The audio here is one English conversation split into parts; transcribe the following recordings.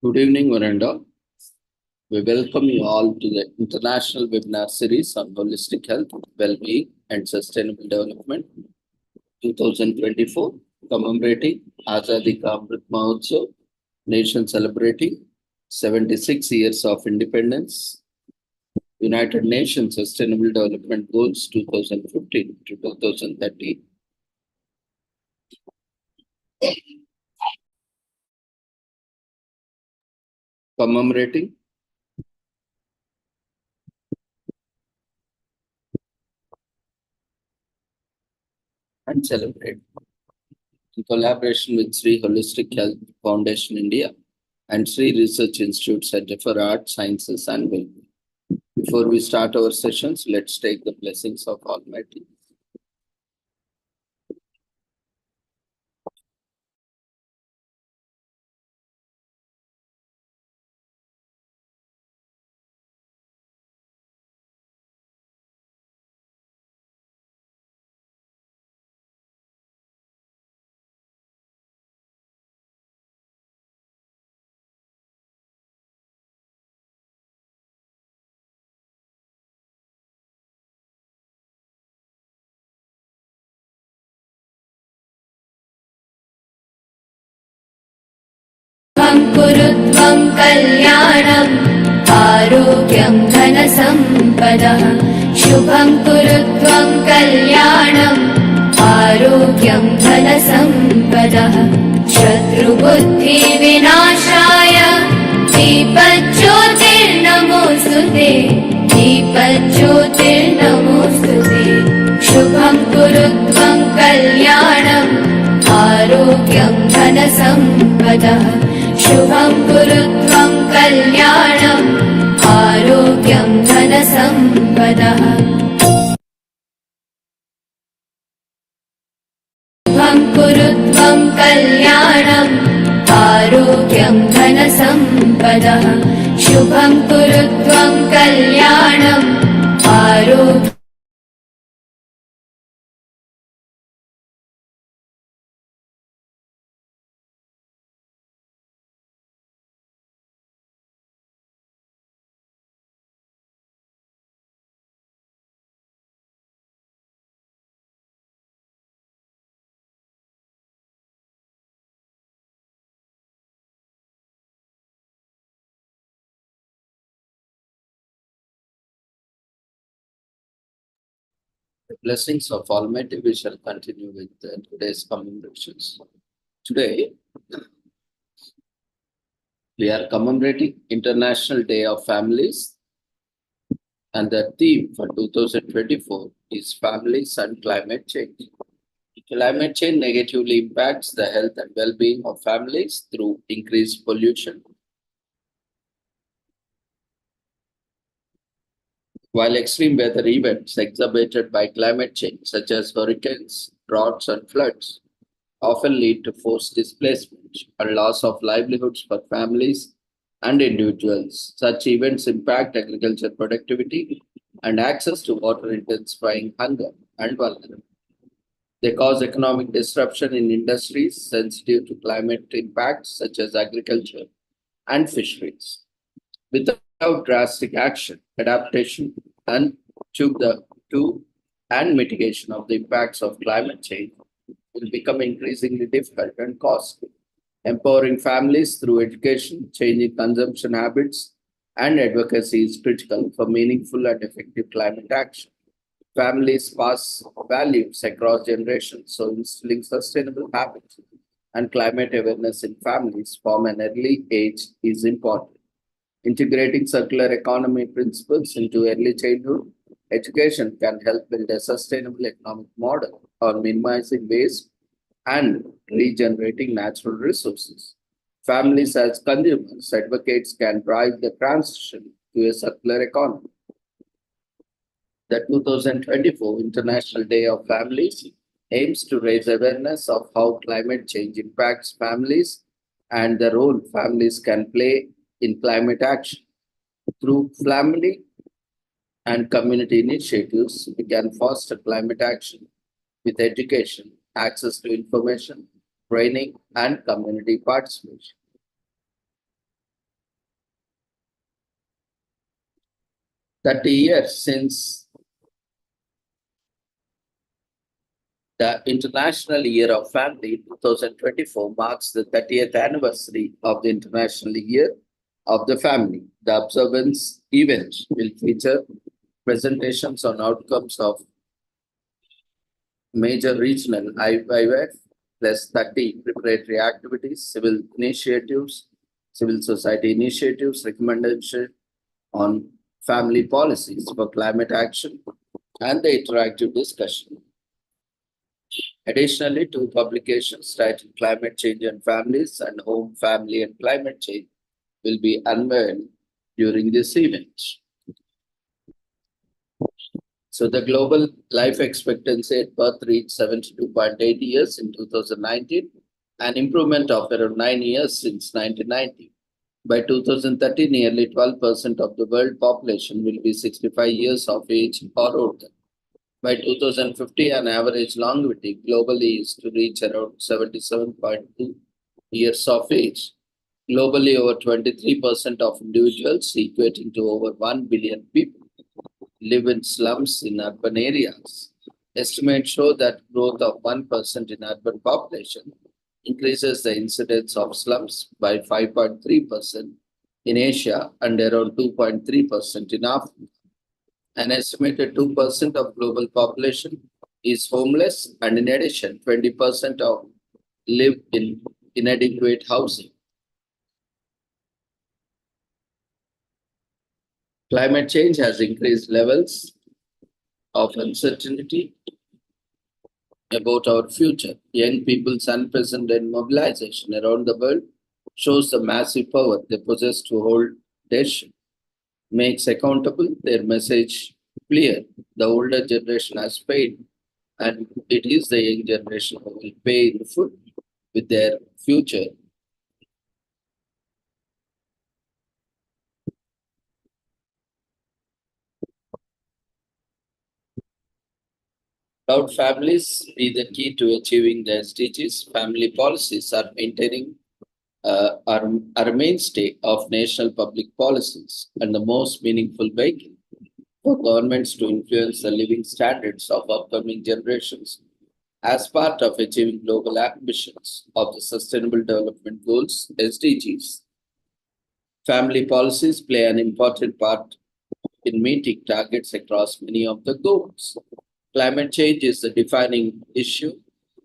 Good evening, Miranda. We welcome you all to the international webinar series on holistic health, well-being, and sustainable development 2024, commemorating Azadi Ka Amrit Mahotsav, nation celebrating 76 years of independence, United Nations Sustainable Development Goals 2015 to 2030. Commemorating and celebrate in collaboration with Sri Holistic Health Foundation India and Sri Research Institute Center for Art, Sciences and Wellbeing. Before we start our sessions, let's take the blessings of Almighty. कुरुत्वं कल्याणम् आरोग्यं धनसम्पदः शुभं कुरुत्वं कल्याणम् आरोग्यं धनसम्पदः शत्रुबुद्धिविनाशाय दीपज्योतिर्नमोऽस्तुते दीपज्योतिर्नमोऽस्तुते शुभं कुरुत्वं कल्याणम् आरोग्यं धनसम्पदः शुभं कुरुत्वं कल्याणम् आरोग्यं धनसम्पदः शुभं कुरुत्वं कल्याणम् आरोग्यं धनसम्पदः शुभं कुरुत्वं कल्याणम् आरोग्यं The blessings of Almighty, we shall continue with today's commemorations. Today, we are commemorating International Day of Families, and the theme for 2024 is Families and Climate Change. Climate change negatively impacts the health and well-being of families through increased pollution. While extreme weather events exacerbated by climate change, such as hurricanes, droughts, and floods, often lead to forced displacement and loss of livelihoods for families and individuals. Such events impact agriculture productivity and access to water, intensifying hunger and vulnerability. They cause economic disruption in industries sensitive to climate impacts, such as agriculture and fisheries. Without drastic action, adaptation, and to and mitigation of the impacts of climate change will become increasingly difficult and costly. Empowering families through education, changing consumption habits, and advocacy is critical for meaningful and effective climate action. Families pass values across generations, so instilling sustainable habits and climate awareness in families from an early age is important. Integrating circular economy principles into early childhood education can help build a sustainable economic model on minimizing waste and regenerating natural resources. Families as consumers advocates can drive the transition to a circular economy. The 2024 International Day of Families aims to raise awareness of how climate change impacts families and the role families can play in climate action. Through family and community initiatives, we can foster climate action with education, access to information, training, and community participation. 30 years since the International Year of Family 2024 marks the 30th anniversary of the International Year of the Family. The observance event will feature presentations on outcomes of major regional IWF plus 30 preparatory activities, civil society initiatives, recommendation on family policies for climate action, and the interactive discussion. Additionally, two publications titled Climate Change and Families and Home, Family and Climate Change will be unveiled during this event. So the global life expectancy at birth reached 72.8 years in 2019, an improvement of around 9 years since 1990. By 2030, nearly 12% of the world population will be 65 years of age or older. By 2050, an average longevity globally is to reach around 77.2 years of age. Globally, over 23% of individuals, equating to over 1 billion people, live in slums in urban areas. Estimates show that growth of 1% in urban population increases the incidence of slums by 5.3% in Asia and around 2.3% in Africa. An estimated 2% of global population is homeless, and in addition, 20% of live in inadequate housing. Climate change has increased levels of uncertainty about our future. Young people's unprecedented mobilization around the world shows the massive power they possess to hold decisions, makes accountable their message clear. The older generation has paid, and it is the young generation who will pay in full with their future. Proud families be the key to achieving the SDGs. Family policies are maintaining are a mainstay of national public policies and the most meaningful vehicle for governments to influence the living standards of upcoming generations as part of achieving global ambitions of the Sustainable Development Goals (SDGs). Family policies play an important part in meeting targets across many of the goals. Climate change is the defining issue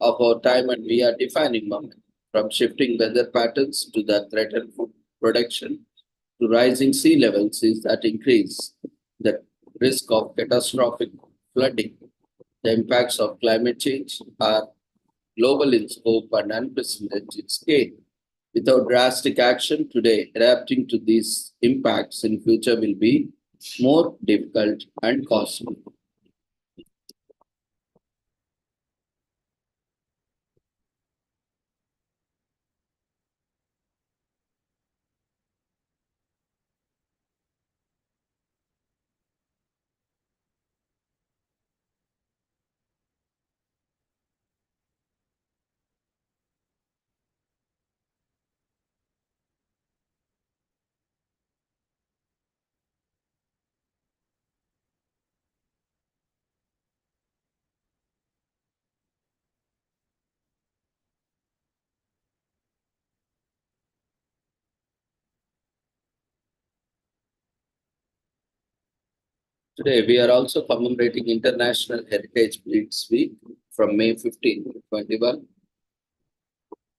of our time, and we are defining moment. From shifting weather patterns to the threatened food production to rising sea levels is that increase the risk of catastrophic flooding. The impacts of climate change are global in scope and unprecedented in scale. Without drastic action today, adapting to these impacts in future will be more difficult and costly. Today, we are also commemorating International Heritage Breeds Week from May 15 to 21.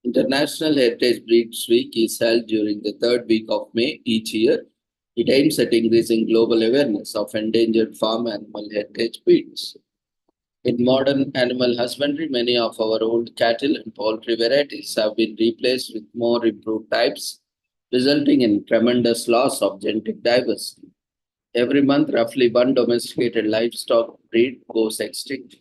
International Heritage Breeds Week is held during the third week of May each year. It aims at increasing global awareness of endangered farm animal heritage breeds. In modern animal husbandry, many of our old cattle and poultry varieties have been replaced with more improved types, resulting in tremendous loss of genetic diversity. Every month, roughly one domesticated livestock breed goes extinct.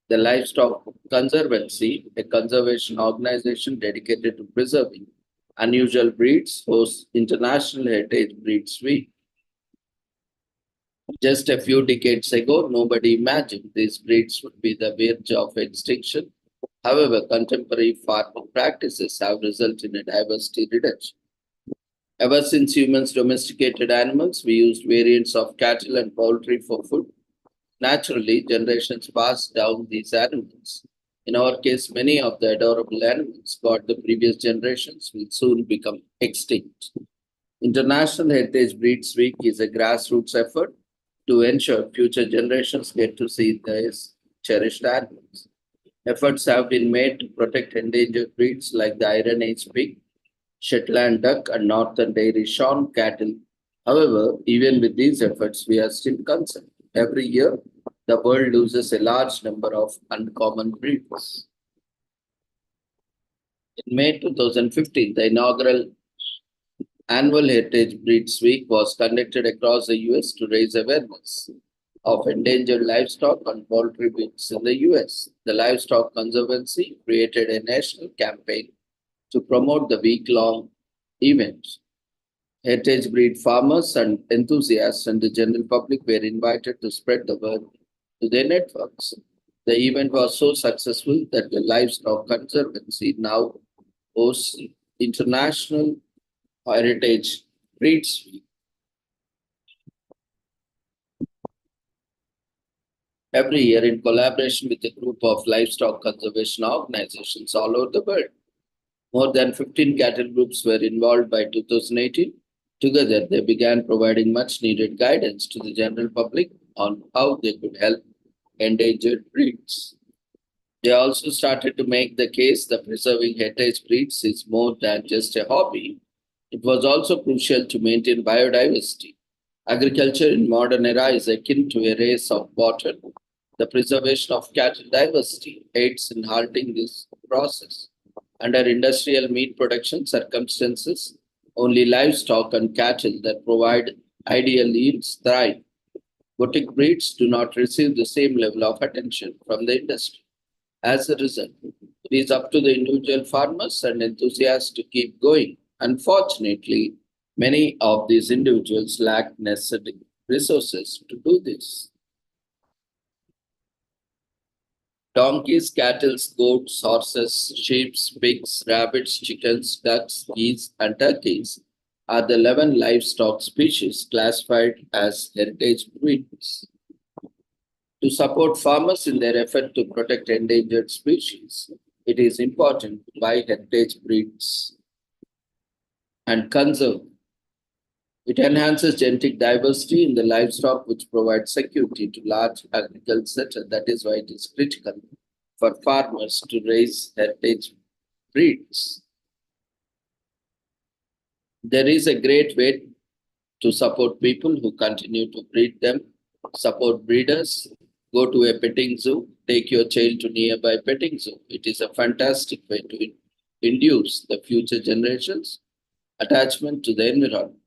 The Livestock Conservancy, a conservation organization dedicated to preserving unusual breeds, hosts International Heritage Breeds Week. Just a few decades ago, nobody imagined these breeds would be the verge of extinction. However, contemporary farming practices have resulted in a diversity reduction. Ever since humans domesticated animals, we used variants of cattle and poultry for food. Naturally, generations passed down these animals. In our case, many of the adorable animals got the previous generations will soon become extinct. International Heritage Breeds Week is a grassroots effort to ensure future generations get to see these cherished animals. Efforts have been made to protect endangered breeds like the Iron Age pig, Shetland duck, and Northern Dairy Shorn cattle. However, even with these efforts, we are still concerned. Every year, the world loses a large number of uncommon breeds. In May 2015, the inaugural annual Heritage Breeds Week was conducted across the US to raise awareness of endangered livestock and poultry breeds in the US. The Livestock Conservancy created a national campaign to promote the week long event. Heritage breed farmers and enthusiasts and the general public were invited to spread the word to their networks. The event was so successful that the Livestock Conservancy now hosts International Heritage Breeds Week every year in collaboration with a group of livestock conservation organizations all over the world. More than 15 cattle groups were involved by 2018. Together, they began providing much needed guidance to the general public on how they could help endangered breeds. They also started to make the case that preserving heritage breeds is more than just a hobby. It was also crucial to maintain biodiversity. Agriculture in modern era is akin to a race of water. The preservation of cattle diversity aids in halting this process. Under industrial meat production circumstances, only livestock and cattle that provide ideal yields thrive. Boutique breeds do not receive the same level of attention from the industry. As a result, it is up to the individual farmers and enthusiasts to keep going. Unfortunately, many of these individuals lack necessary resources to do this. Donkeys, cattle, goats, horses, sheep, pigs, rabbits, chickens, ducks, geese, and turkeys are the 11 livestock species classified as heritage breeds. To support farmers in their effort to protect endangered species, it is important to buy heritage breeds and conserve. It enhances genetic diversity in the livestock, which provides security to large agricultural sector. That is why it is critical for farmers to raise heritage breeds. There is a great way to support people who continue to breed them. Support breeders. Go to a petting zoo. Take your child to nearby petting zoo. It is a fantastic way to induce the future generations attachment to the environment.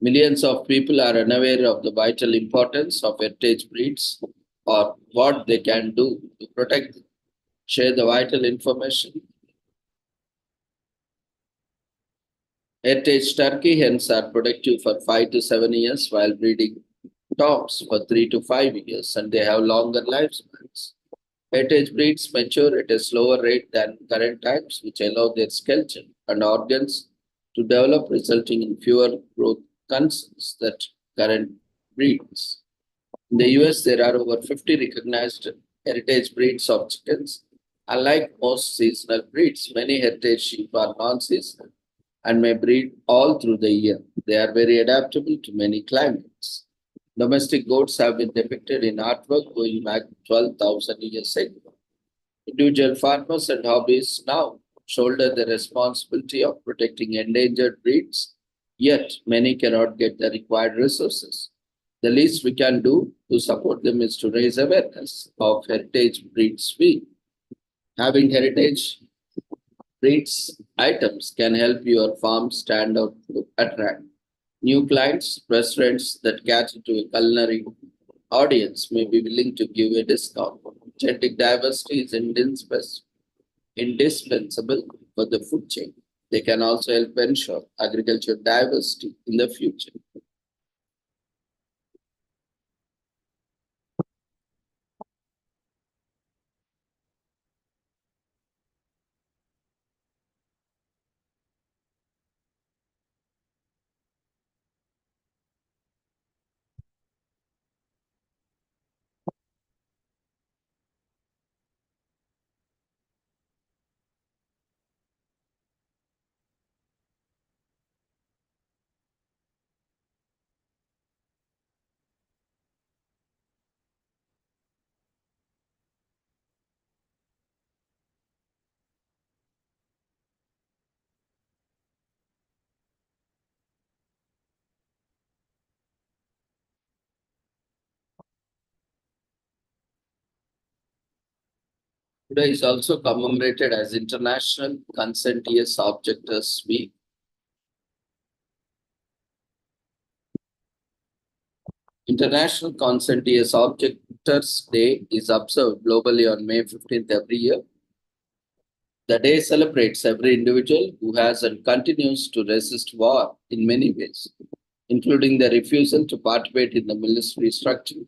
Millions of people are unaware of the vital importance of heritage breeds or what they can do to protect them. Share the vital information. Heritage turkey hens are productive for 5 to 7 years while breeding tops for 3 to 5 years, and they have longer lifespans. Heritage breeds mature at a slower rate than current types, which allow their skeleton and organs to develop, resulting in fewer growth concerns that current breeds. In the US, there are over 50 recognized heritage breeds of chickens. Unlike most seasonal breeds, many heritage sheep are non-seasonal and may breed all through the year. They are very adaptable to many climates. Domestic goats have been depicted in artwork going back 12,000 years ago. Individual farmers and hobbyists now shoulder the responsibility of protecting endangered breeds, yet many cannot get the required resources. The least we can do to support them is to raise awareness of Heritage Breeds Week. Having heritage breeds items can help your farm stand out to attract new clients. Restaurants that cater to a culinary audience may be willing to give a discount. Genetic diversity is indispensable for the food chain. They can also help ensure agricultural diversity in the future. Today is also commemorated as International Conscientious Objectors Week. International Conscientious Objectors Day is observed globally on May 15th every year. The day celebrates every individual who has and continues to resist war in many ways, including the refusal to participate in the military structure.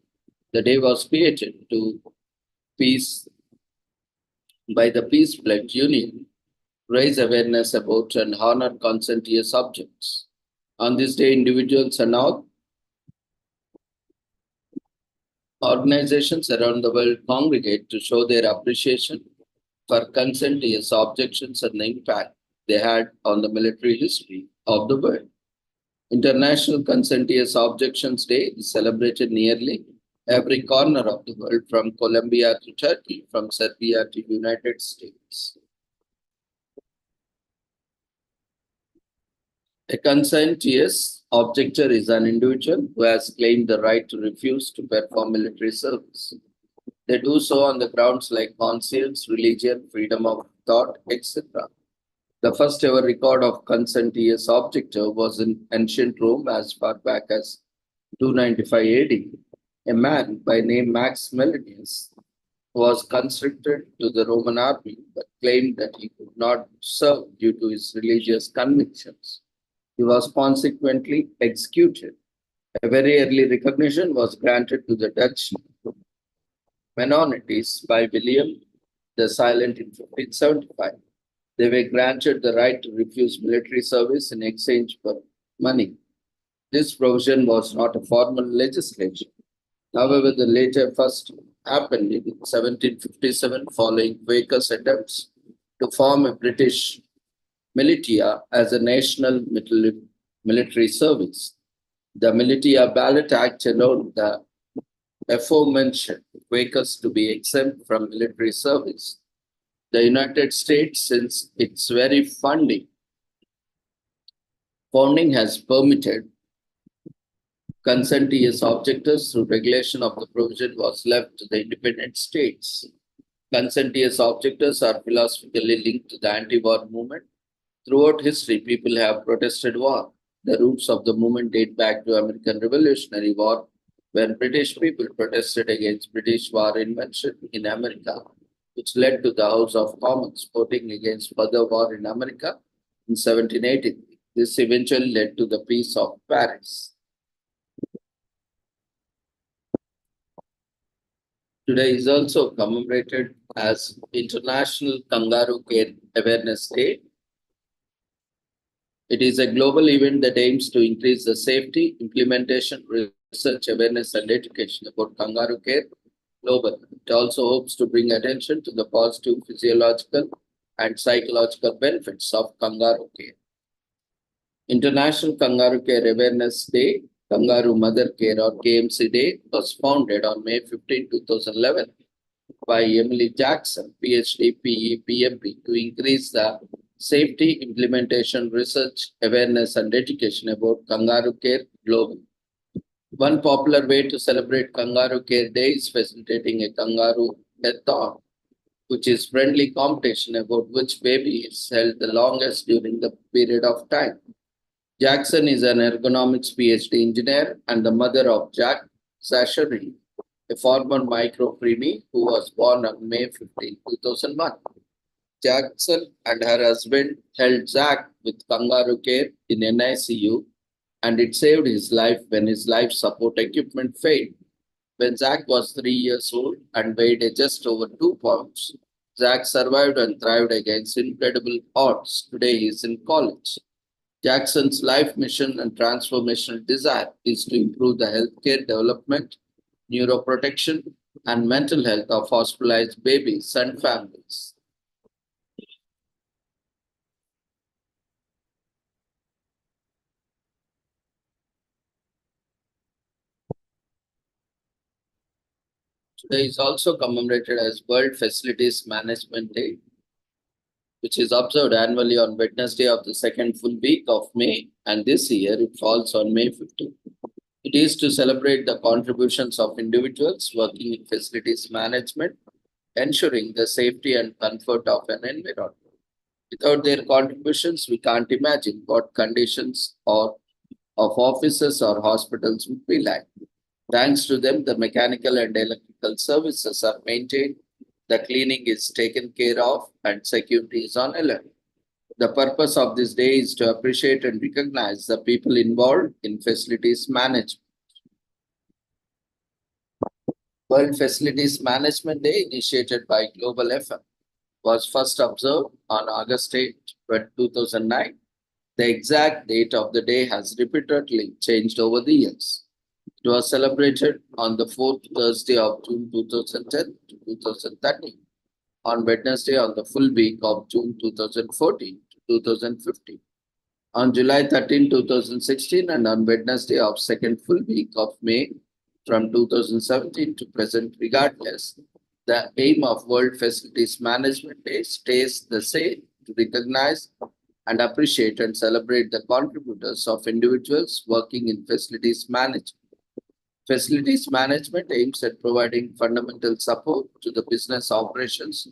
The day was created to peace by the Peace Pledge Union, raise awareness about and honor conscientious objects. On this day, individuals and all organizations around the world congregate to show their appreciation for conscientious objections and the impact they had on the military history of the world. International Conscientious Objections Day is celebrated nearly every corner of the world, from Colombia to Turkey, from Serbia to United States. A conscientious objector is an individual who has claimed the right to refuse to perform military service. They do so on the grounds like conscience, religion, freedom of thought, etc. The first ever record of conscientious objector was in ancient Rome as far back as 295 AD. A man by name Max Mellidius was conscripted to the Roman army but claimed that he could not serve due to his religious convictions. He was consequently executed. A very early recognition was granted to the Dutch Mennonites by William the Silent in 1575. They were granted the right to refuse military service in exchange for money. This provision was not a formal legislation. However, the later first happened in 1757 following Quakers' attempts to form a British militia as a national military service. The Militia Ballot Act allowed the aforementioned Quakers to be exempt from military service. The United States, since its very founding has permitted conscientious objectors through regulation of the provision was left to the independent states. Conscientious objectors are philosophically linked to the anti-war movement. Throughout history, people have protested war. The roots of the movement date back to American Revolutionary War, when British people protested against British war invention in America, which led to the House of Commons voting against further war in America in 1783. This eventually led to the Peace of Paris. Today is also commemorated as International Kangaroo Care Awareness Day. It is a global event that aims to increase the safety, implementation, research, awareness, and education about kangaroo care globally. It also hopes to bring attention to the positive physiological and psychological benefits of kangaroo care. International Kangaroo Care Awareness Day, Kangaroo Mother Care or KMC Day, was founded on May 15, 2011 by Emily Jackson, PhD, PE, PMP, to increase the safety, implementation, research, awareness, and education about kangaroo care globally. One popular way to celebrate Kangaroo Care Day is facilitating a kangaroo head-on, which is friendly competition about which baby is held the longest during the period of time. Jackson is an ergonomics PhD engineer and the mother of Jack Zachary, a former micropreemie who was born on May 15, 2001. Jackson and her husband held Zach with kangaroo care in NICU, and it saved his life when his life support equipment failed. When Zach was 3 years old and weighed just over 2 pounds, Zach survived and thrived against incredible odds. Today he is in college. Jackson's life mission and transformational desire is to improve the healthcare development, neuroprotection, and mental health of hospitalized babies and families. Today is also commemorated as World Facilities Management Day, which is observed annually on Wednesday of the second full week of May, and this year it falls on May 15. It is to celebrate the contributions of individuals working in facilities management ensuring the safety and comfort of an environment. Without their contributions, we can't imagine what conditions or of offices or hospitals would be like. Thanks to them, the mechanical and electrical services are maintained, the cleaning is taken care of, and security is on alert. The purpose of this day is to appreciate and recognize the people involved in facilities management. World Facilities Management Day, initiated by Global FM, was first observed on August 8, 2009. The exact date of the day has repeatedly changed over the years. It was celebrated on the fourth Thursday of June 2010 to 2013, on Wednesday on the full week of June 2014 to 2015, on July 13, 2016, and on Wednesday of second full week of May from 2017 to present. Regardless, the aim of World Facilities Management Day stays the same: to recognize and appreciate and celebrate the contributors of individuals working in facilities management. Facilities management aims at providing fundamental support to the business operations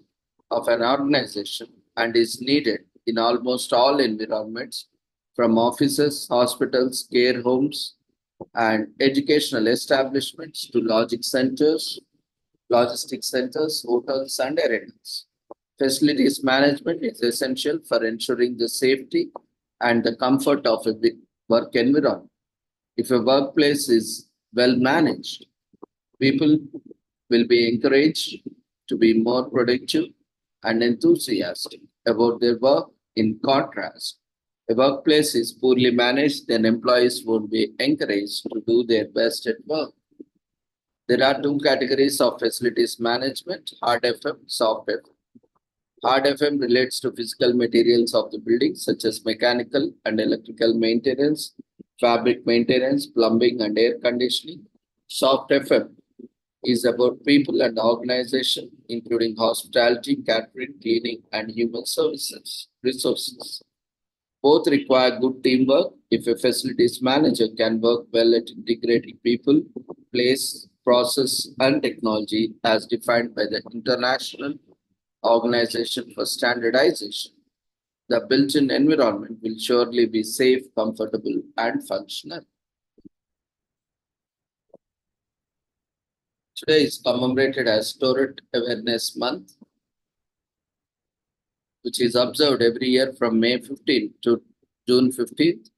of an organization and is needed in almost all environments, from offices, hospitals, care homes, and educational establishments to logistics centers, hotels, and arenas. Facilities management is essential for ensuring the safety and the comfort of a work environment. If a workplace is well managed, people will be encouraged to be more productive and enthusiastic about their work. In contrast, a workplace is poorly managed, then employees won't be encouraged to do their best at work. There are two categories of facilities management: hard FM, soft FM. Hard FM relates to physical materials of the building, such as mechanical and electrical maintenance, fabric maintenance, plumbing, and air conditioning. Soft FM is about people and organization, including hospitality, catering, cleaning, and human services resources. Both require good teamwork. If a facilities manager can work well at integrating people, place, process, and technology as defined by the International Organization for Standardization, the built-in environment will surely be safe, comfortable, and functional. Today is commemorated as Tourette Awareness Month, which is observed every year from May 15th to June 15th.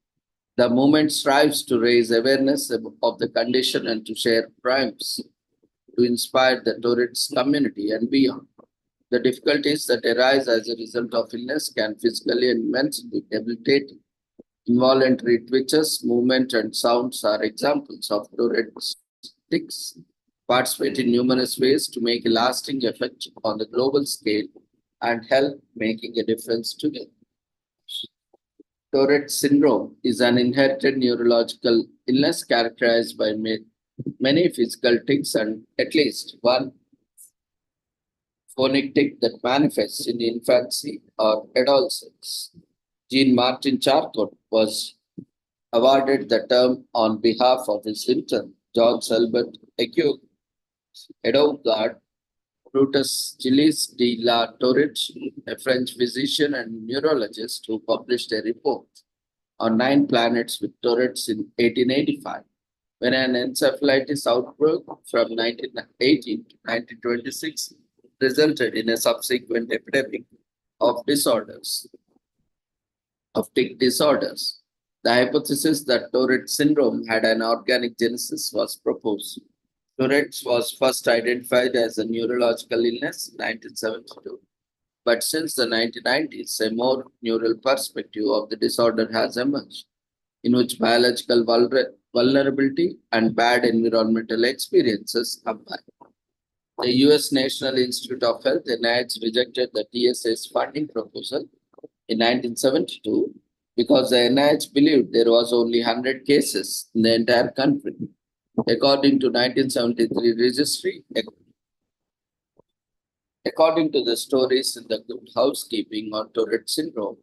The movement strives to raise awareness of the condition and to share triumphs to inspire the Tourette's community and beyond. The difficulties that arise as a result of illness can physically and mentally debilitate. Involuntary twitches, movement, and sounds are examples of Tourette's tics. Participate in numerous ways to make a lasting effect on the global scale and help making a difference together. Tourette syndrome is an inherited neurological illness characterized by many physical tics and at least one phonic tic that manifests in infancy or adolescence. Jean-Martin Charcot was awarded the term on behalf of his intern, George Albert Edouard Brutus Gilles de la Tourette, a French physician and neurologist who published a report on 9 planets with Tourette's in 1885. When an encephalitis outbreak from 1918 to 1926 resulted in a subsequent epidemic of tic disorders. The hypothesis that Tourette syndrome had an organic genesis was proposed. Tourette's was first identified as a neurological illness in 1972, but since the 1990s, a more neural perspective of the disorder has emerged, in which biological vulnerability and bad environmental experiences combine. The US National Institute of Health, NIH, rejected the TSA's funding proposal in 1972 because the NIH believed there was only 100 cases in the entire country. According to 1973 registry, according to the stories in the Good Housekeeping on Tourette syndrome,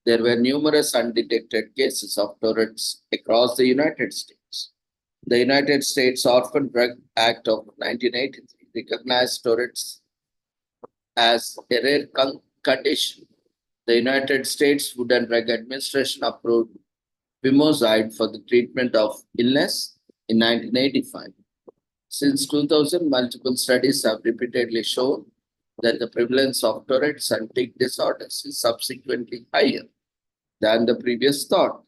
there were numerous undetected cases of Tourette's across the United States. The United States Orphan Drug Act of 1983 recognized Tourette's as a rare condition. The United States Food and Drug Administration approved Vimozide for the treatment of illness in 1985. Since 2000, multiple studies have repeatedly shown that the prevalence of Tourette's and tic disorders is subsequently higher than the previous thought.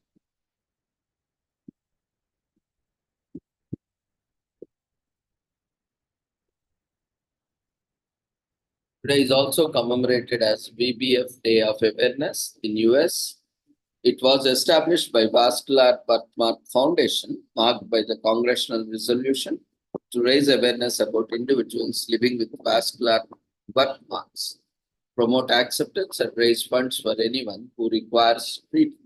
Today is also commemorated as VBF Day of Awareness in US. It was established by Vascular Birthmark Foundation, marked by the congressional resolution to raise awareness about individuals living with vascular birthmarks, promote acceptance, and raise funds for anyone who requires treatment.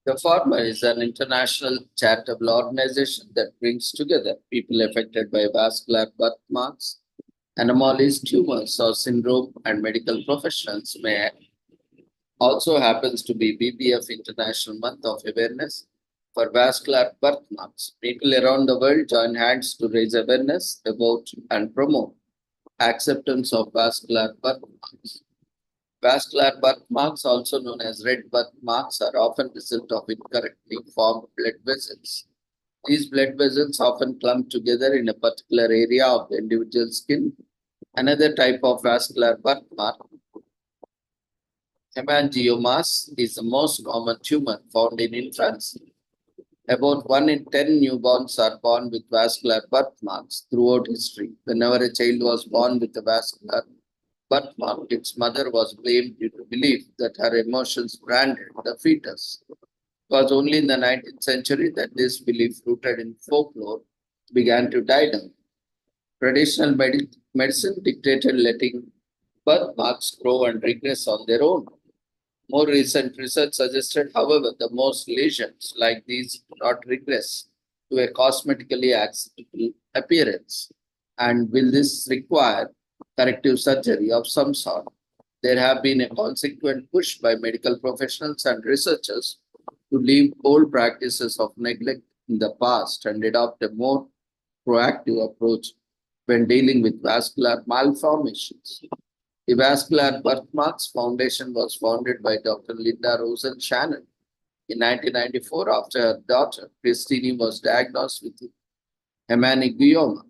The former is an international charitable organization that brings together people affected by vascular birthmarks, anomalies, tumors, or syndrome, and medical professionals. May also happens to be BBF International Month of Awareness for vascular birthmarks. People around the world join hands to raise awareness about and promote acceptance of vascular birthmarks. Vascular birthmarks, also known as red birthmarks, are often the result of incorrectly formed blood vessels. These blood vessels often clump together in a particular area of the individual's skin. Another type of vascular birthmark, hemangiomas, is the most common tumor found in infancy. About 1 in 10 newborns are born with vascular birthmarks throughout history. Whenever a child was born with a vascular birthmark, its mother was blamed due to belief that her emotions branded the fetus. It was only in the 19th century that this belief, rooted in folklore, began to die down. Traditional medicine dictated letting birthmarks grow and regress on their own. More recent research suggested, however, that most lesions like these do not regress to a cosmetically acceptable appearance. And will this require corrective surgery of some sort? There have been a consequent push by medical professionals and researchers to leave old practices of neglect in the past and adopt a more proactive approach when dealing with vascular malformations. The Vascular Birthmarks Foundation was founded by Dr. Linda Rosen Shannon in 1994 after her daughter, Christine, was diagnosed with hemangioma.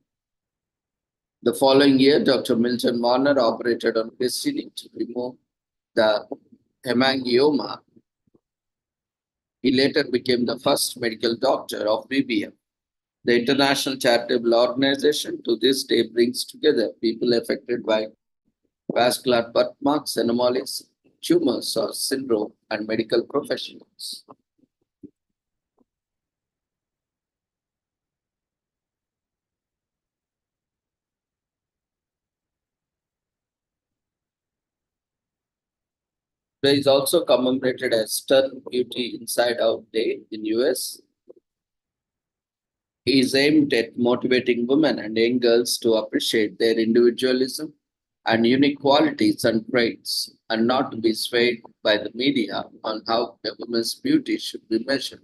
The following year, Dr. Milton Warner operated on Christine to remove the hemangioma. He later became the first medical doctor of BBF. The international charitable organization to this day brings together people affected by vascular birthmarks, anomalies, tumors, or syndrome, and medical professionals. Today is also commemorated as Turn Beauty Inside Out Day in US. It is aimed at motivating women and young girls to appreciate their individualism and unique qualities and traits, and not to be swayed by the media on how a woman's beauty should be measured.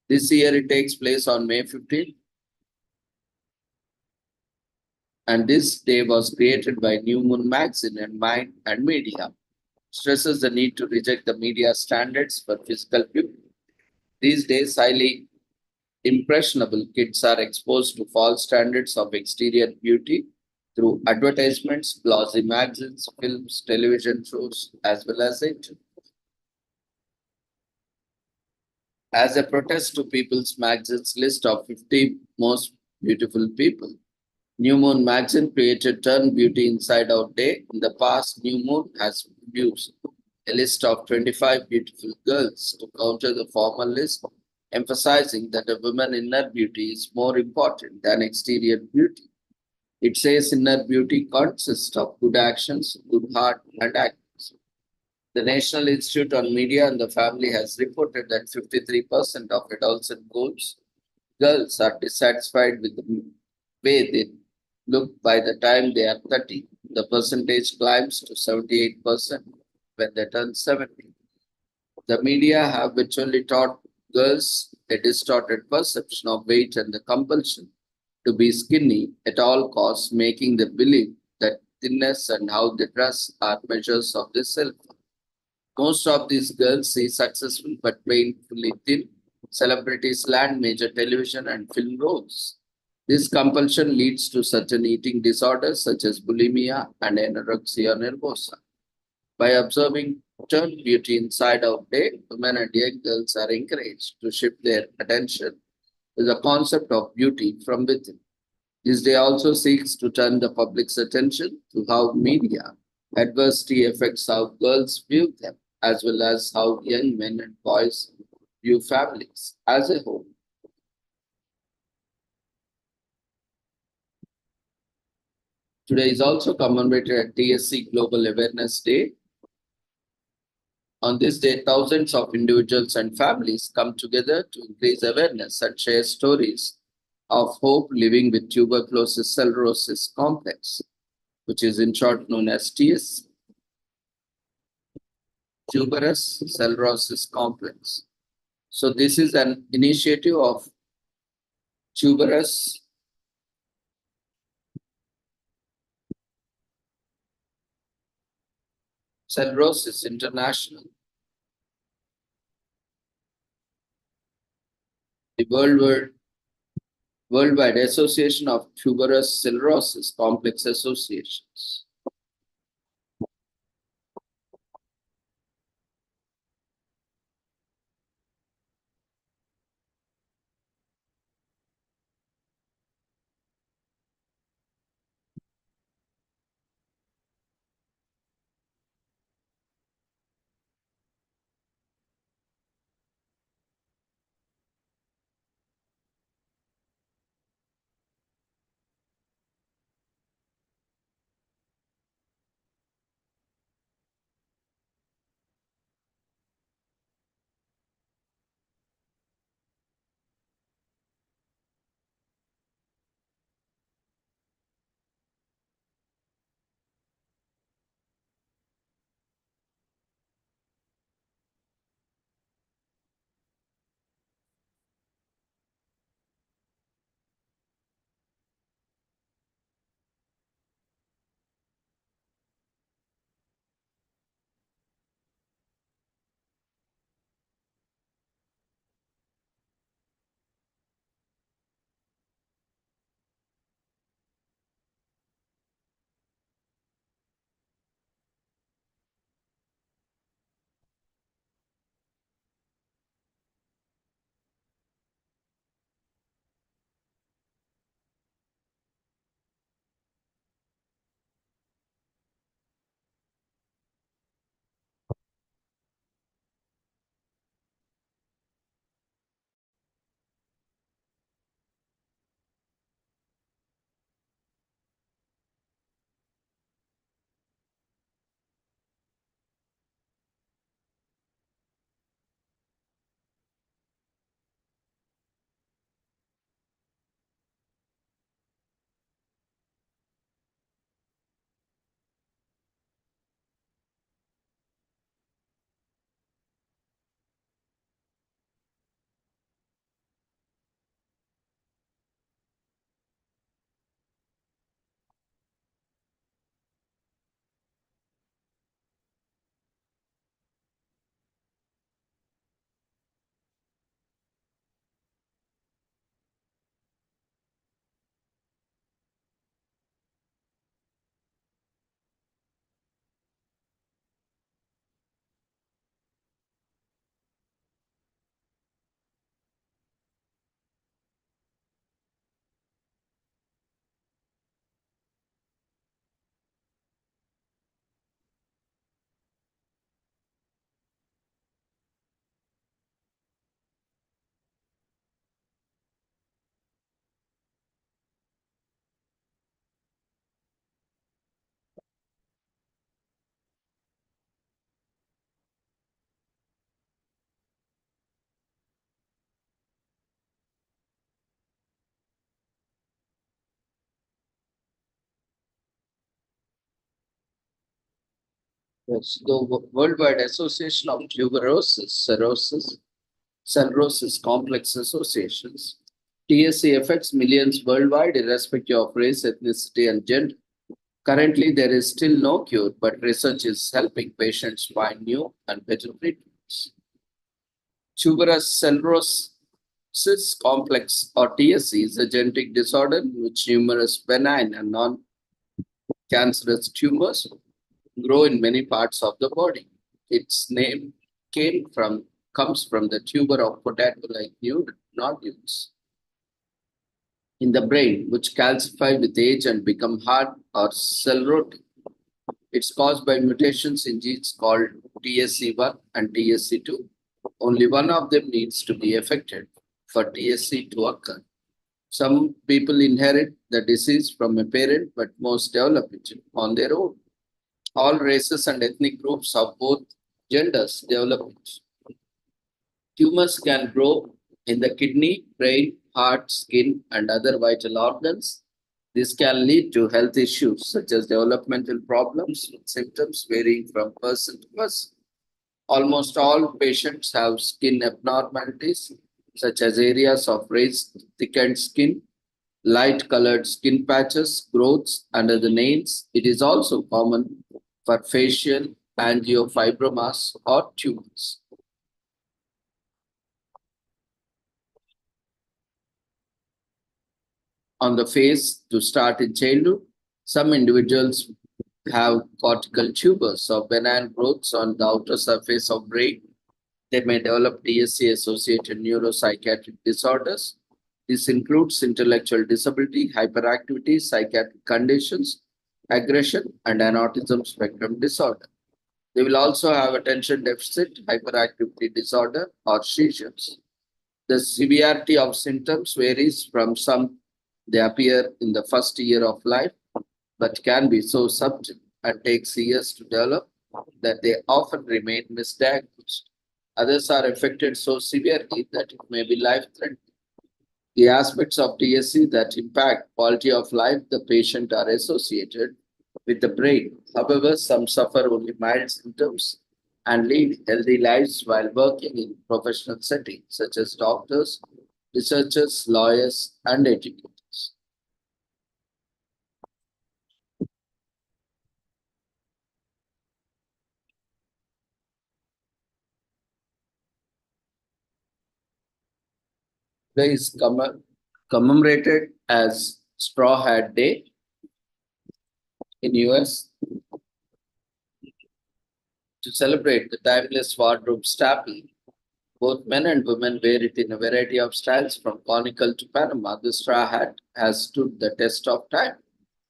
This year it takes place on May 15th, and this day was created by New Moon Magazine and Mind and Media. Stresses the need to reject the media standards for physical beauty. These days, highly impressionable kids are exposed to false standards of exterior beauty through advertisements, glossy magazines, films, television shows, as well as internet. As a protest to People's Magazine's list of 50 most beautiful people, New Moon Magazine created Turn Beauty Inside Out Day. In the past, New Moon has produced a list of 25 beautiful girls to counter the former list, emphasizing that a woman's inner beauty is more important than exterior beauty. It says inner beauty consists of good actions, good heart, and actions. The National Institute on Media and the Family has reported that 53% of adolescent girls are dissatisfied with the way they look by the time they are 30. The percentage climbs to 78% when they turn 70. The media have virtually taught girls a distorted perception of weight and the compulsion to be skinny at all costs, making them believe that thinness and how they dress are measures of their self. Most of these girls see successful but painfully thin celebrities land major television and film roles. This compulsion leads to certain eating disorders such as bulimia and anorexia nervosa. By observing turn beauty inside out day, women and young girls are encouraged to shift their attention to the concept of beauty from within. This day also seeks to turn the public's attention to how media adversity affects how girls view them, as well as how young men and boys view families as a whole. Today is also commemorated at TSC Global Awareness Day. On this day, thousands of individuals and families come together to increase awareness and share stories of hope living with tuberculosis sclerosis complex, which is in short known as TSC, tuberous sclerosis complex. So this is an initiative of Tuberous Sclerosis International, the Worldwide Association of Tuberous Sclerosis Complex Associations. Yes, the Worldwide Association of Cirrhosis Complex Associations, TSC affects millions worldwide, irrespective of race, ethnicity, and gender. Currently, there is still no cure, but research is helping patients find new and better treatments. Tuberous sclerosis complex or TSC is a genetic disorder in which numerous benign and non-cancerous tumors grow in many parts of the body. Its name comes from the tuber of potato-like nodules in the brain, which calcify with age and become hard or cell-rotting. It's caused by mutations in genes called TSC1 and TSC2. Only one of them needs to be affected for TSC to occur. Some people inherit the disease from a parent, but most develop it on their own. All races and ethnic groups of both genders develop it. Tumors can grow in the kidney, brain, heart, skin, and other vital organs. This can lead to health issues such as developmental problems with symptoms varying from person to person. Almost all patients have skin abnormalities such as areas of raised, thickened skin, light colored skin patches, growths under the nails. It is also common for facial angiofibromas or tumors. On the face to start in childhood, some individuals have cortical tumors or benign growths on the outer surface of brain. They may develop TSC-associated neuropsychiatric disorders. This includes intellectual disability, hyperactivity, psychiatric conditions, aggression, and an autism spectrum disorder. They will also have attention deficit, hyperactivity disorder, or seizures. The severity of symptoms varies from some they appear in the first year of life, but can be so subtle and takes years to develop that they often remain misdiagnosed. Others are affected so severely that it may be life-threatening. The aspects of TSC that impact quality of life the patient are associated with the brain. However, some suffer only mild symptoms and lead healthy lives while working in professional settings such as doctors, researchers, lawyers, and educators. Today is commemorated as Straw Hat Day in US to celebrate the timeless wardrobe staple. Both men and women wear it in a variety of styles from conical to Panama. The straw hat has stood the test of time,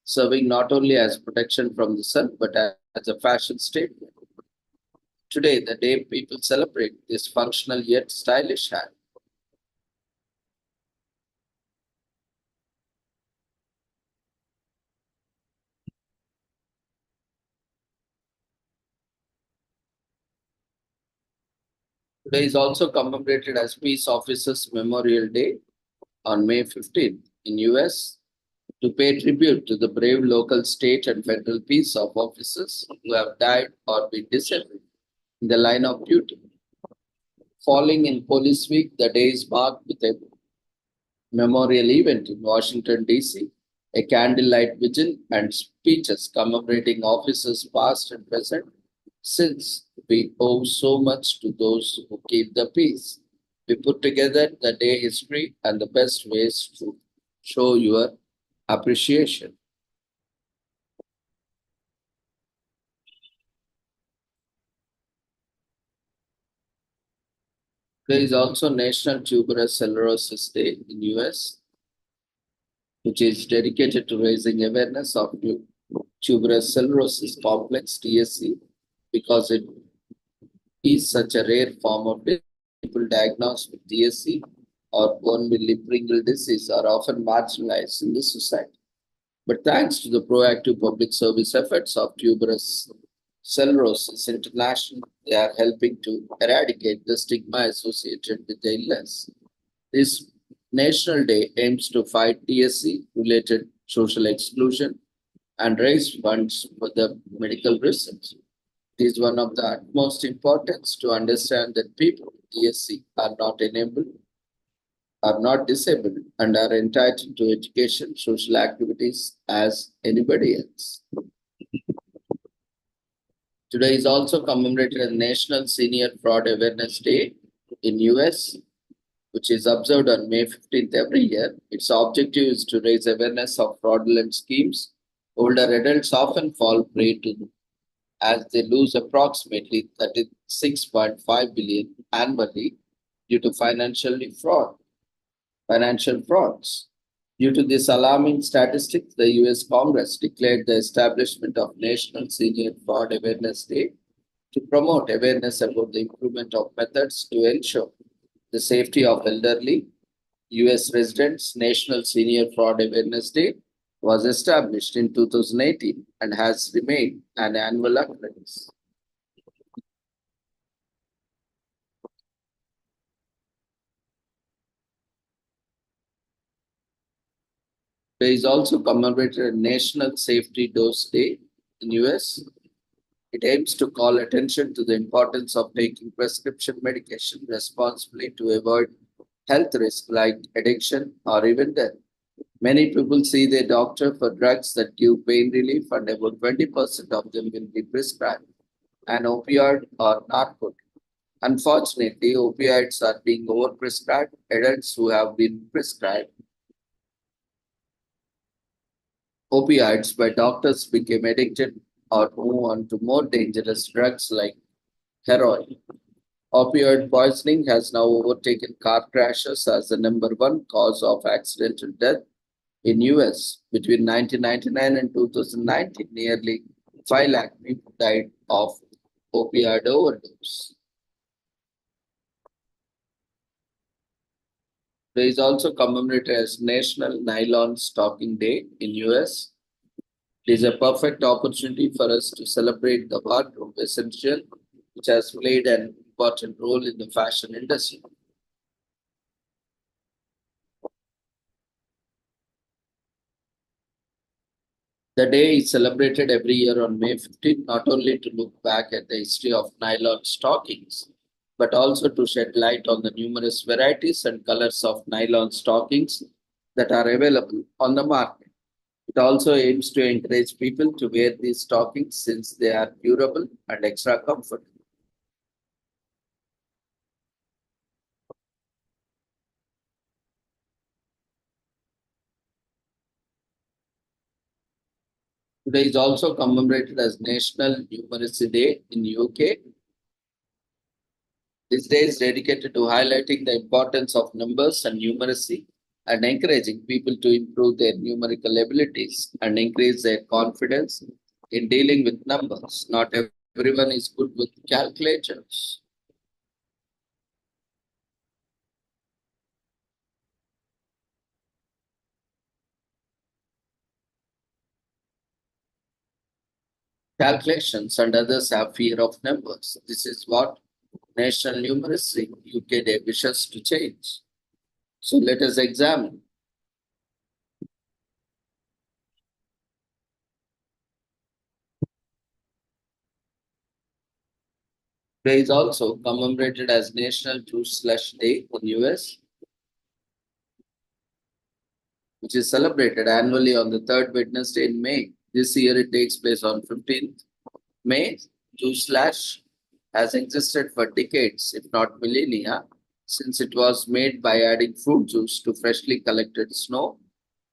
serving not only as protection from the sun but as a fashion statement. Today, the day people celebrate this functional yet stylish hat. Today is also commemorated as Peace Officers Memorial Day on May 15th in US to pay tribute to the brave local, state, and federal peace officers who have died or been disabled in the line of duty. Falling in Police Week, the day is marked with a memorial event in Washington, D.C., a candlelight vigil and speeches commemorating officers past and present, since we owe so much to those who keep the peace. We put together the day history and the best ways to show your appreciation. There is also National Tuberous Sclerosis Day in US, which is dedicated to raising awareness of tuberous sclerosis complex TSC because it is such a rare form of disease. People diagnosed with TSC or bone Pringle disease are often marginalized in the society. But thanks to the proactive public service efforts of Tuberous Sclerosis International, they are helping to eradicate the stigma associated with the illness. This National Day aims to fight TSC-related social exclusion and raise funds for the medical research. It is one of the utmost importance to understand that people with DSC are not enabled, are not disabled, and are entitled to education, social activities as anybody else. Today is also commemorated as National Senior Fraud Awareness Day in US, which is observed on May 15th every year. Its objective is to raise awareness of fraudulent schemes. Older adults often fall prey to as they lose approximately 36.5 billion annually due to financial frauds. Due to this alarming statistics, the US Congress declared the establishment of National Senior Fraud Awareness Day to promote awareness about the improvement of methods to ensure the safety of elderly US residents. National Senior Fraud Awareness Day was established in 2018 and has remained an annual occurrence. There is also commemorated National Safety Dose Day in US. It aims to call attention to the importance of taking prescription medication responsibly to avoid health risks like addiction or even death. Many people see their doctor for drugs that give pain relief, and about 20% of them will be prescribed an opioid or narcotic. Unfortunately, opioids are being overprescribed. Adults who have been prescribed opioids by doctors became addicted or move on to more dangerous drugs like heroin. Opioid poisoning has now overtaken car crashes as the number one cause of accidental death in US. Between 1999 and 2019, nearly 5 lakh people died of opioid overdose. There is also commemorated as National Nylon Stocking Day in US. It is a perfect opportunity for us to celebrate the wardrobe essential, which has played an important role in the fashion industry. The day is celebrated every year on May 15th, not only to look back at the history of nylon stockings, but also to shed light on the numerous varieties and colors of nylon stockings that are available on the market. It also aims to encourage people to wear these stockings since they are durable and extra comfortable. Today is also commemorated as National Numeracy Day in UK. This day is dedicated to highlighting the importance of numbers and numeracy and encouraging people to improve their numerical abilities and increase their confidence in dealing with numbers. Not everyone is good with calculators. Calculations and others have fear of numbers. This is what National Numeracy UK Day wishes to change. So let us examine. Day is also commemorated as National Juice Slush Day in US, which is celebrated annually on the third Wednesday in May. This year it takes place on 15th May. Juice Slush has existed for decades, if not millennia, since it was made by adding fruit juice to freshly collected snow.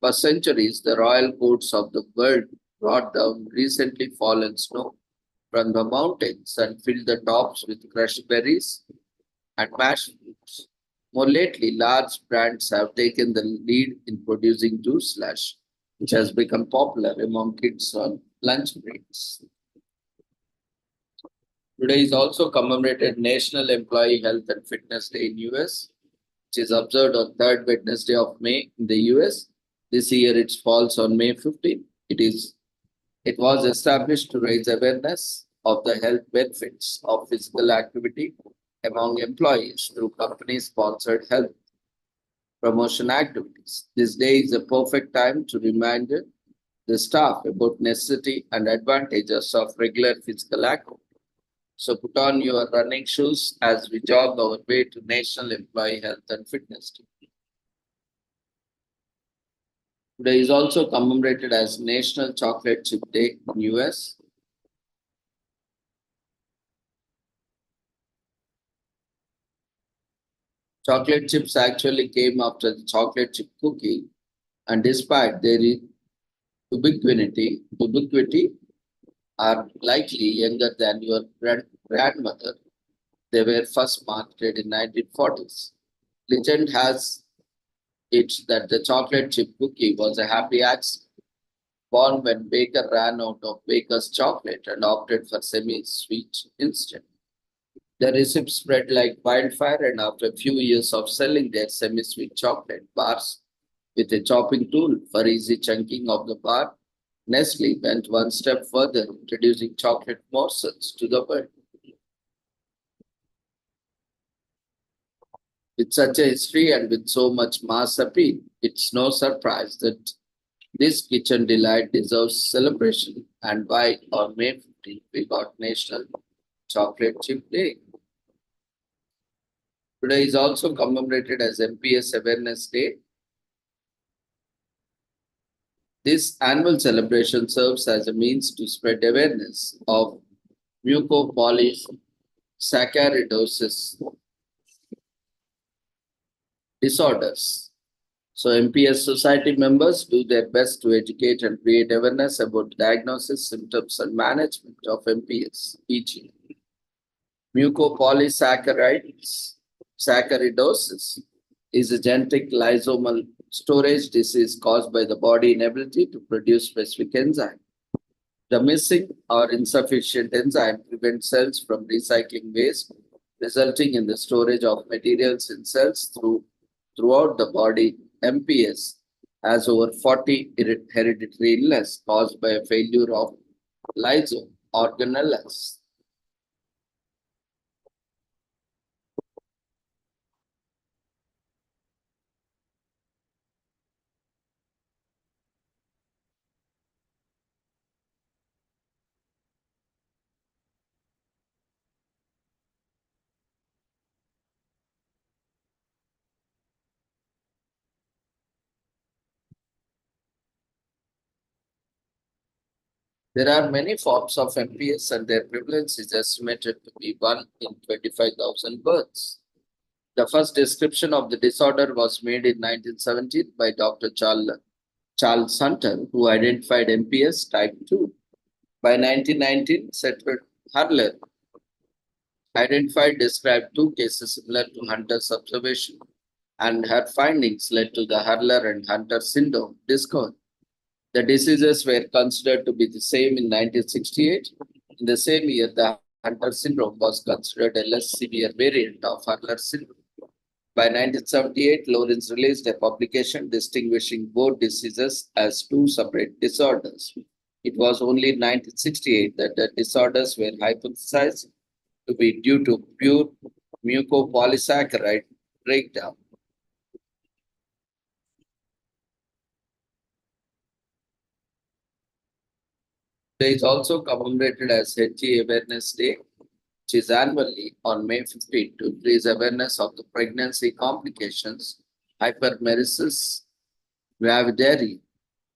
For centuries, the royal courts of the world brought down recently fallen snow from the mountains and filled the tops with crushed berries and mashed fruits. More lately, large brands have taken the lead in producing juice slush, which has become popular among kids on lunch breaks. Today is also commemorated National Employee Health and Fitness Day in US, which is observed on third Wednesday of May in the US. This year it falls on May 15th. It was established to raise awareness of the health benefits of physical activity among employees through company-sponsored health promotion activities. This day is a perfect time to remind the staff about necessity and advantages of regular physical activity. So put on your running shoes as we jog our way to National Employee Health and Fitness Day. Today is also commemorated as National Chocolate Chip Day in US. Chocolate chips actually came after the chocolate chip cookie, and despite their ubiquity are likely younger than your grandmother. They were first marketed in 1940s. Legend has it that the chocolate chip cookie was a happy accident, born when baker ran out of baker's chocolate and opted for semi-sweet instead. The recipe spread like wildfire, and after a few years of selling their semi-sweet chocolate bars with a chopping tool for easy chunking of the bar, Nestle went one step further, introducing chocolate morsels to the world. With such a history and with so much mass appeal, it's no surprise that this kitchen delight deserves celebration, and why on May 15th we got National Chocolate Chip Day. Today is also commemorated as MPS Awareness Day. This annual celebration serves as a means to spread awareness of mucopolysaccharidosis disorders. So MPS society members do their best to educate and create awareness about diagnosis, symptoms, and management of MPS each year. Mucopolysaccharidosis is a genetic lysosomal storage disease caused by the body inability to produce specific enzyme. The missing or insufficient enzyme prevents cells from recycling waste, resulting in the storage of materials in cells throughout the body. MPS has over 40 hereditary illnesses caused by a failure of lysosome organelles. There are many forms of MPS, and their prevalence is estimated to be 1 in 25,000 births. The first description of the disorder was made in 1917 by Dr. Charles Hunter, who identified MPS type 2. By 1919, Sedgwick Hurler described two cases similar to Hunter's observation, and her findings led to the Hurler and Hunter syndrome discovery. The diseases were considered to be the same in 1968. In the same year, the Hunter syndrome was considered a less severe variant of Hurler syndrome. By 1978, Lawrence released a publication distinguishing both diseases as two separate disorders. It was only in 1968 that the disorders were hypothesized to be due to pure mucopolysaccharide breakdown. It is also commemorated as HG Awareness Day, which is annually on May 15 to increase awareness of the pregnancy complications, hypermeresis gravidarium.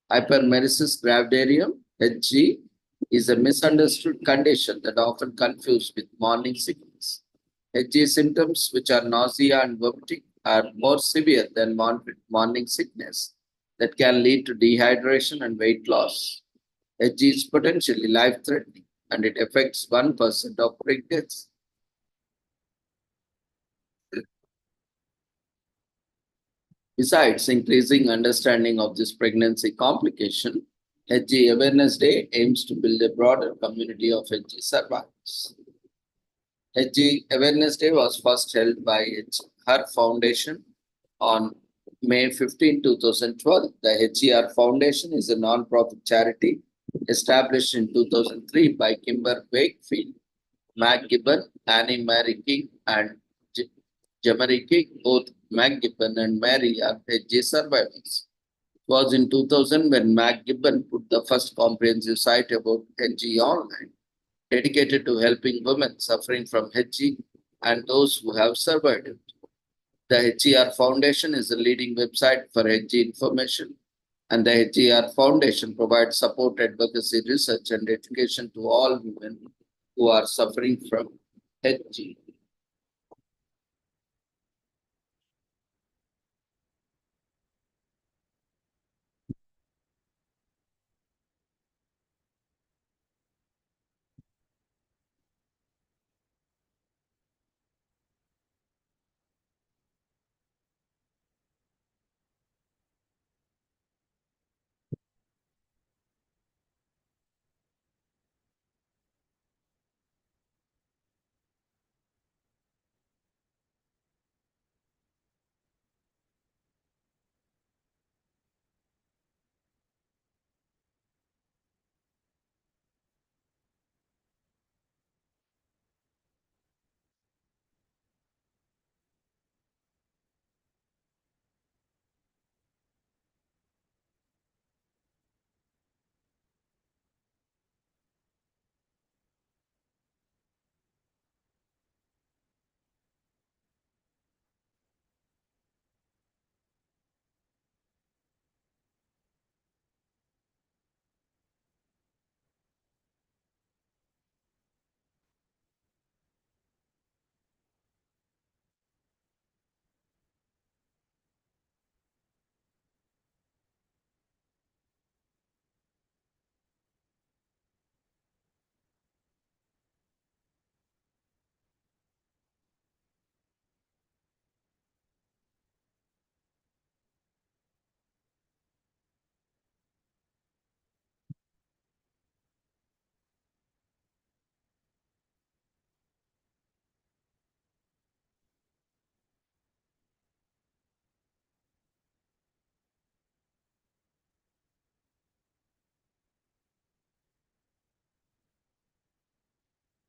Hypermeresis gravidarium, HG, is a misunderstood condition that often confused with morning sickness. HG symptoms, which are nausea and vomiting, are more severe than morning sickness that can lead to dehydration and weight loss. HG is potentially life-threatening, and it affects 1% of pregnancy. Besides increasing understanding of this pregnancy complication, HG Awareness Day aims to build a broader community of HG survivors. HG Awareness Day was first held by HER Foundation on May 15, 2012. The HER Foundation is a non-profit charity established in 2003 by Kimber Wakefield, Mac Gibbon, Annie Mary King, and Jamari King. Both Mac Gibbon and Mary are HG survivors. It was in 2000 when Mac Gibbon put the first comprehensive site about HG online. dedicated to helping women suffering from HG and those who have survived it. The HGR Foundation is the leading website for HG information, and the HGR Foundation provides support, advocacy, research, and education to all women who are suffering from HG.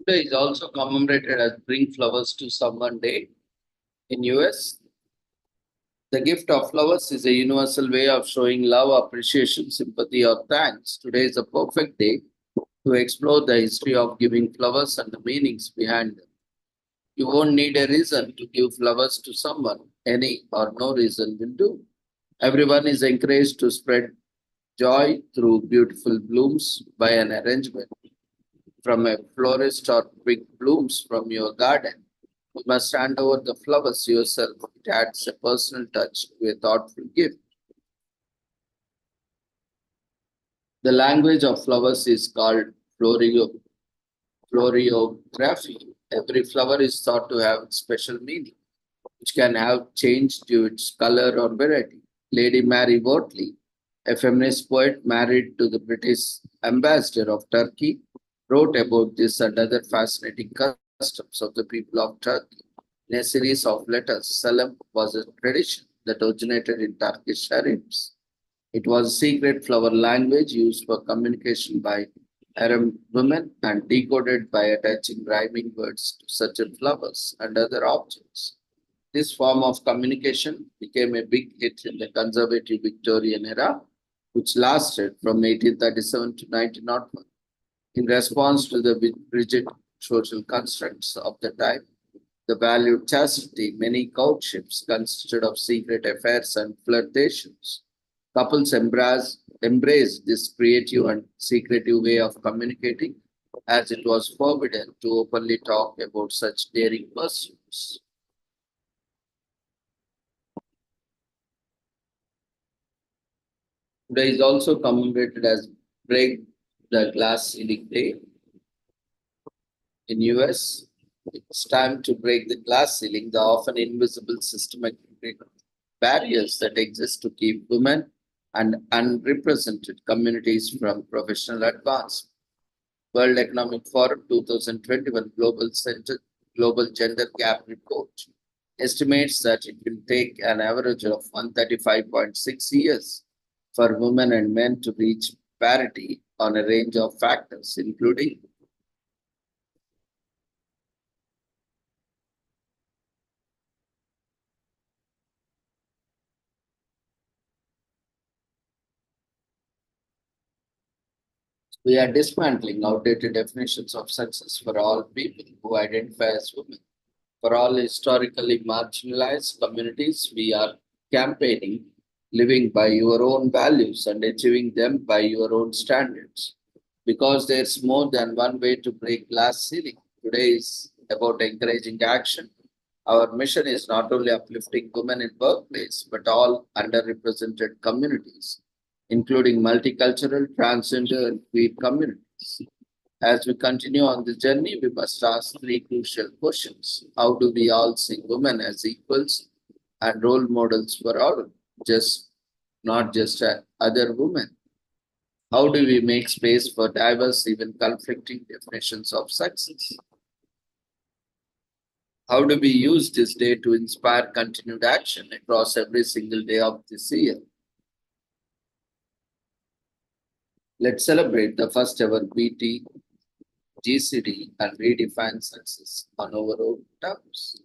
Today is also commemorated as Bring Flowers to Someone Day in US. The gift of flowers is a universal way of showing love, appreciation, sympathy, or thanks. Today is a perfect day to explore the history of giving flowers and the meanings behind them. You won't need a reason to give flowers to someone. Any or no reason will do. Everyone is encouraged to spread joy through beautiful blooms by an arrangement from a florist or pick blooms from your garden. You must hand over the flowers yourself. It adds a personal touch to a thoughtful gift. The language of flowers is called floriography. Every flower is thought to have special meaning, which can have changed due to its color or variety. Lady Mary Wortley, a feminist poet married to the British ambassador of Turkey, wrote about this and other fascinating customs of the people of Turkey. In a series of letters, Salam was a tradition that originated in Turkish harems. It was a secret flower language used for communication by harem women and decoded by attaching rhyming words to certain flowers and other objects. This form of communication became a big hit in the conservative Victorian era, which lasted from 1837 to 1901. In response to the rigid social constructs of the time, the valued chastity, many courtships consisted of secret affairs and flirtations. Couples embraced this creative and secretive way of communicating as it was forbidden to openly talk about such daring pursuits. Today is also commemorated as Break the Glass Ceiling Day in US. It's time to break the glass ceiling, the often invisible systematic barriers that exist to keep women and unrepresented communities from professional advancement. World Economic Forum 2021 Global Gender Gap Report estimates that it will take an average of 135.6 years for women and men to reach parity on a range of factors, including We are dismantling outdated definitions of success for all people who identify as women. For all historically marginalized communities, we are campaigning living by your own values and achieving them by your own standards. Because there's more than one way to break glass ceiling. Today is about encouraging action. Our mission is not only uplifting women in workplace, but all underrepresented communities, including multicultural, transgender, and queer communities. As we continue on the journey, we must ask three crucial questions. How do we all see women as equals and role models for all, just not just other women? How do we make space for diverse, even conflicting definitions of success? How do we use this day to inspire continued action across every single day of this year? Let's celebrate the first ever BT GCD and redefine success on our own terms.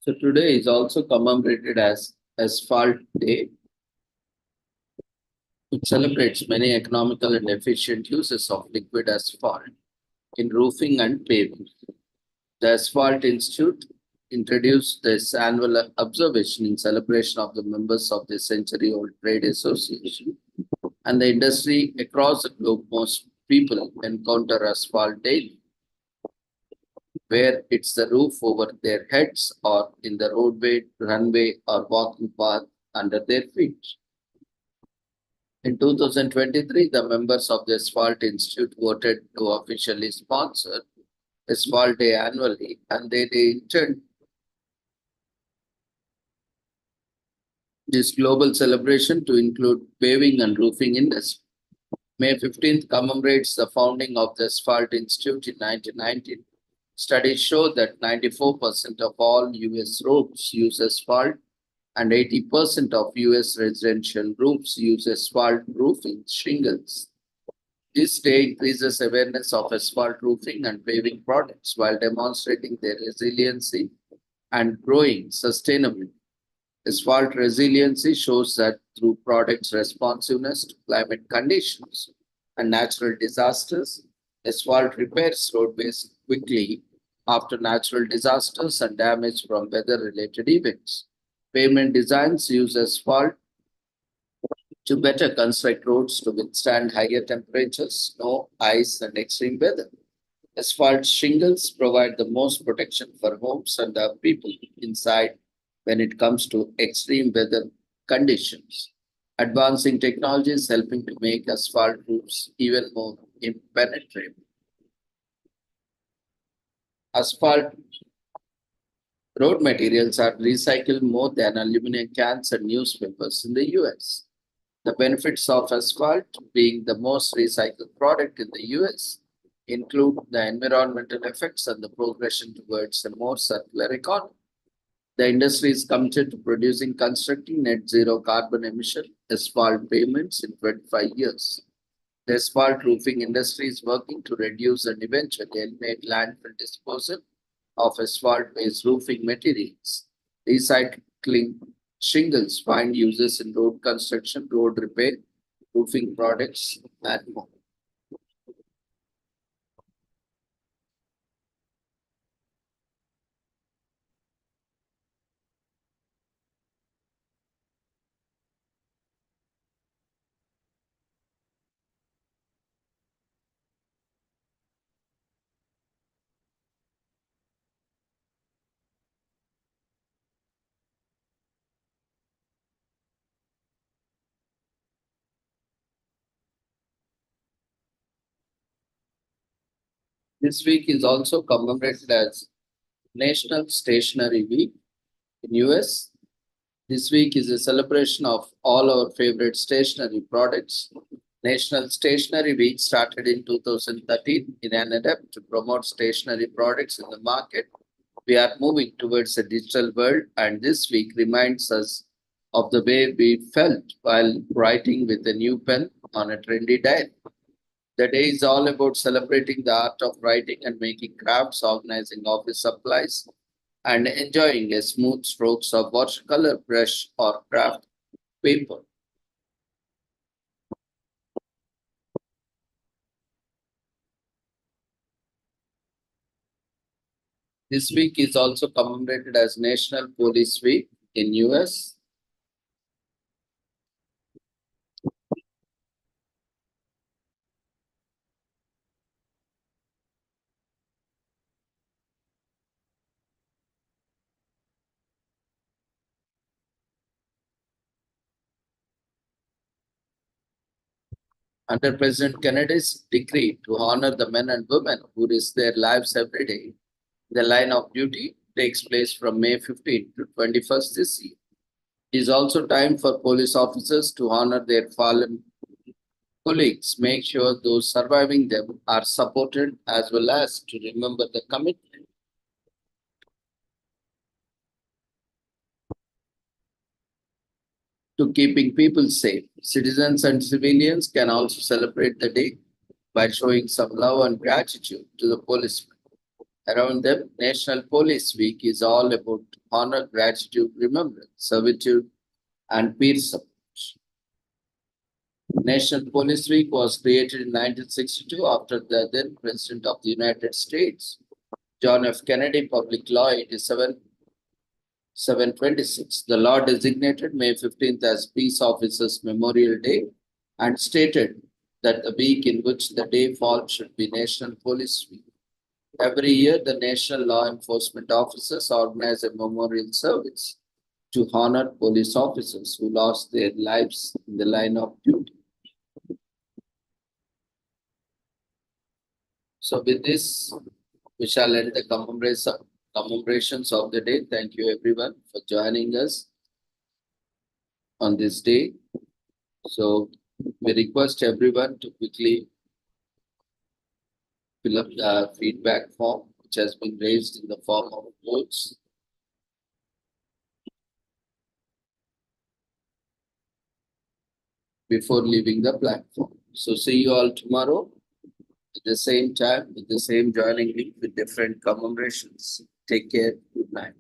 So today is also commemorated as Asphalt Day, which celebrates many economical and efficient uses of liquid asphalt in roofing and paving. The Asphalt Institute introduced this annual observation in celebration of the members of the century-old trade association and the industry across the globe. Most people encounter asphalt daily, where it's the roof over their heads or in the roadway, runway, or walking path under their feet. In 2023, the members of the Asphalt Institute voted to officially sponsor Asphalt Day annually, and they intend this global celebration to include paving and roofing industry. May 15th commemorates the founding of the Asphalt Institute in 1919. Studies show that 94% of all US roofs use asphalt and 80% of US residential roofs use asphalt roofing shingles. This day increases awareness of asphalt roofing and paving products while demonstrating their resiliency and growing sustainability. Asphalt resiliency shows that through products' responsiveness to climate conditions and natural disasters, asphalt repairs roadways quickly after natural disasters and damage from weather-related events. Pavement designs use asphalt to better construct roads to withstand higher temperatures, snow, ice, and extreme weather. Asphalt shingles provide the most protection for homes and the people inside when it comes to extreme weather conditions. Advancing technology is helping to make asphalt roofs even more impenetrable. Asphalt road materials are recycled more than aluminum cans and newspapers in the US. The benefits of asphalt, being the most recycled product in the US, include the environmental effects and the progression towards a more circular economy. The industry is committed to constructing net zero carbon emission asphalt pavements in 25 years. The asphalt roofing industry is working to reduce and eventually eliminate landfill disposal of asphalt-based roofing materials. Recycling shingles find uses in road construction, road repair, roofing products, and more. This week is also commemorated as National Stationery Week in US. This week is a celebration of all our favorite stationery products. National Stationery Week started in 2013 in an attempt to promote stationery products in the market. We are moving towards a digital world, and this week reminds us of the way we felt while writing with a new pen on a trendy diary. The day is all about celebrating the art of writing and making crafts, organizing office supplies, and enjoying a smooth strokes of watercolor brush or craft paper. This week is also commemorated as National Police Week in US. Under President Kennedy's decree to honor the men and women who risk their lives every day, the line of duty takes place from May 15 to 21st this year. It is also time for police officers to honor their fallen colleagues, make sure those surviving them are supported, as well as to remember the commitment to keeping people safe. Citizens and civilians can also celebrate the day by showing some love and gratitude to the policemen around them. National Police Week is all about honor, gratitude, remembrance, servitude, and peer support. National Police Week was created in 1962 after the then President of the United States, John F. Kennedy, Public Law 87 726. The law designated May 15th as Peace Officers Memorial Day and stated that the week in which the day falls should be National Police Week. Every year, the national law enforcement officers organize a memorial service to honor police officers who lost their lives in the line of duty. So with this, we shall end the commemorations of the day. Thank you everyone for joining us. on this day. So we request everyone to quickly fill up the feedback form, which has been raised in the form of votes. Before leaving the platform. So see you all tomorrow at the same time with the same joining link with different commemorations. Take care. Good night.